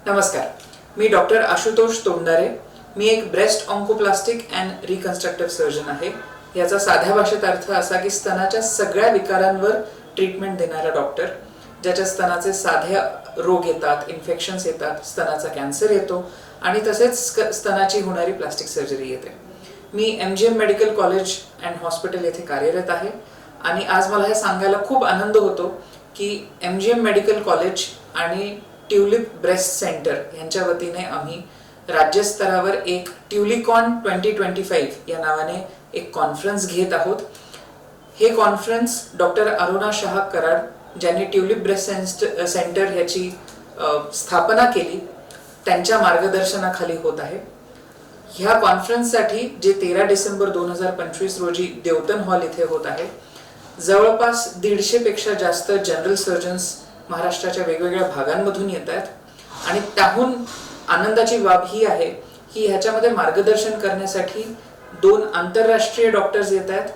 नमस्कार, मी डॉक्टर आशुतोष तोंडारे. मी एक breast ऑन्कोप्लास्टिक and रिकन्स्ट्रक्टिव्ह surgeon आहे. याचा साध्या भाषेत अर्थ असा की स्तनाच्या सगळ्या विकारांवर ट्रीटमेंट देणारा डॉक्टर, ज्याच्या स्तनाचे साधे रोग येतात, इन्फेक्शन्स येतात, स्तनाचा कॅन्सर येतो आणि तसेच स्तनाची होणारी प्लास्टिक सर्जरी येते. मी MGM medical college and hospital येथे कार्यरत आहे आणि आज मला हे सांगायला खूप आनंद होतो की MGM मेडिकल कॉलेज आणि ट्युलिप ब्रेस्ट सेंटर यांच्या वतीने आम्ही राज्यस्तरावर एक ट्युलिकॉन 2025 या नावाने एक कॉन्फरन्स घेत आहोत. हे कॉन्फरन्स डॉक्टर अरुणा शाह कराड, ज्यांनी ट्युलिप ब्रेस्ट सेंटर याची स्थापना केली, त्यांच्या मार्गदर्शनाखाली होत आहे. ह्या कॉन्फरन्ससाठी जे 13 डिसेंबर 2025 रोजी देवतन हॉल इथे होत आहे, जवळपास 150 पेक्षा जास्त जनरल सर्जन्स महाराष्ट्राच्या वेगवेगळ्या भागांमधून येत आहेत आणि त्याहून आनंदाची बाब ही आहे की ह्याच्यामध्ये मार्गदर्शन करण्यासाठी 2 आंतरराष्ट्रीय डॉक्टर्स येत आहेत,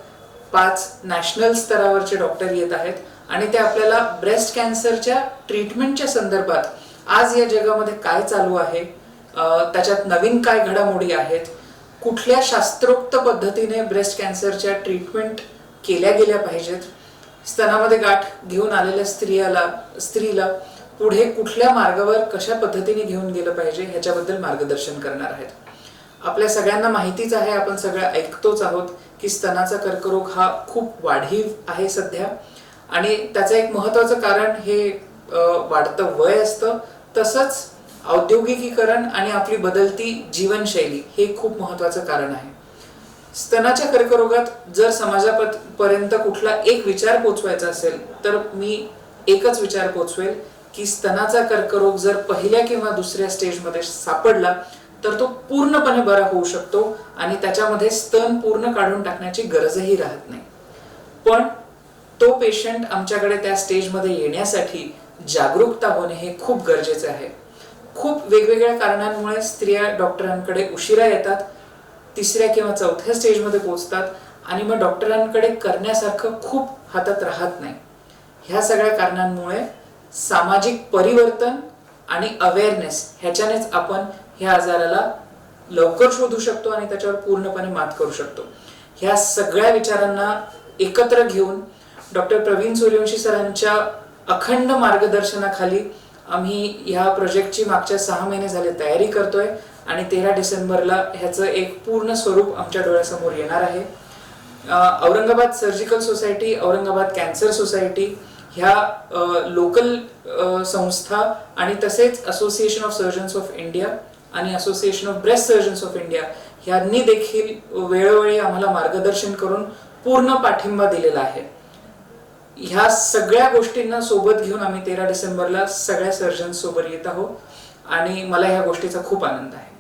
5 नॅशनल स्तरावरचे डॉक्टर येत आहेत आणि ते आपल्याला ब्रेस्ट कॅन्सरच्या ट्रीटमेंटच्या संदर्भात आज या जगामध्ये काय चालू आहे, त्याच्यात नवीन काय घडामोडी आहेत, कुठल्या शास्त्रोक्त पद्धतीने ब्रेस्ट कॅन्सरच्या ट्रीटमेंट केल्या गेल्या पाहिजेत, स्तनामध्ये गाठ घेऊन आलेल्या स्त्रीला पुढे कुठल्या मार्गावर कशा पद्धतीने घेऊन गेलं पाहिजे ह्याच्याबद्दल मार्गदर्शन करणार आहेत. आपल्या सगळ्यांना माहितीच आहे, आपण सगळं ऐकतोच आहोत की स्तनाचा कर्करोग हा खूप वाढीव आहे सध्या आणि त्याचं एक महत्त्वाचं कारण हे वाढतं वय असतं. तसंच औद्योगिकीकरण आणि आपली बदलती जीवनशैली हे खूप महत्त्वाचं कारण आहे. स्तनाच्या कर्करोगात जर समाजापर्यंत कुठला एक विचार पोचवायचा असेल तर मी एकच विचार पोचवेल की स्तनाचा कर्करोग जर पहिल्या किंवा दुसऱ्या स्टेजमध्ये सापडला तर तो पूर्णपणे बरा होऊ शकतो आणि त्याच्यामध्ये स्तन पूर्ण काढून टाकण्याची गरजही राहत नाही. पण तो पेशंट आमच्याकडे त्या स्टेजमध्ये येण्यासाठी जागरूकता होणे हे खूप गरजेचे आहे. खूप वेगवेगळ्या कारणांमुळे स्त्रिया डॉक्टरांकडे उशिरा येतात, 3ऱ्या किंवा 4थ्या स्टेजमध्ये पोहोचतात आणि मग डॉक्टरांकडे करण्यासारखं खूप हातात राहत नाही. ह्या सगळ्या कारणांमुळे सामाजिक परिवर्तन आणि अवेअरनेस ह्याच्यानेच आपण ह्या आजाराला लवकर शोधू शकतो आणि त्याच्यावर पूर्णपणे मात करू शकतो. ह्या सगळ्या विचारांना एकत्र घेऊन डॉक्टर प्रवीण सूर्यवंशी सरांच्या अखंड मार्गदर्शनाखाली आम्ही ह्या प्रोजेक्टची मागच्या 6 महिने झाले तयारी करतोय आणि 13 डिसेंबरला ह्याचं एक पूर्ण स्वरूप आमच्या डोळ्यासमोर येणार आहे. Aurangabad surgical society, Aurangabad cancer society ह्या लोकल संस्था आणि तसेच association of surgeons of India आणि association of breast surgeons of India ह्यांनी देखील वेळोवेळी आम्हाला मार्गदर्शन करून पूर्ण पाठिंबा दिलेला आहे. ह्या सगळ्या गोष्टींना सोबत घेऊन आम्ही 13 डिसेंबरला सगळ्या सर्जन्स सोबत येत आहोत आणि मला ह्या गोष्टीचा खूप आनंद आहे.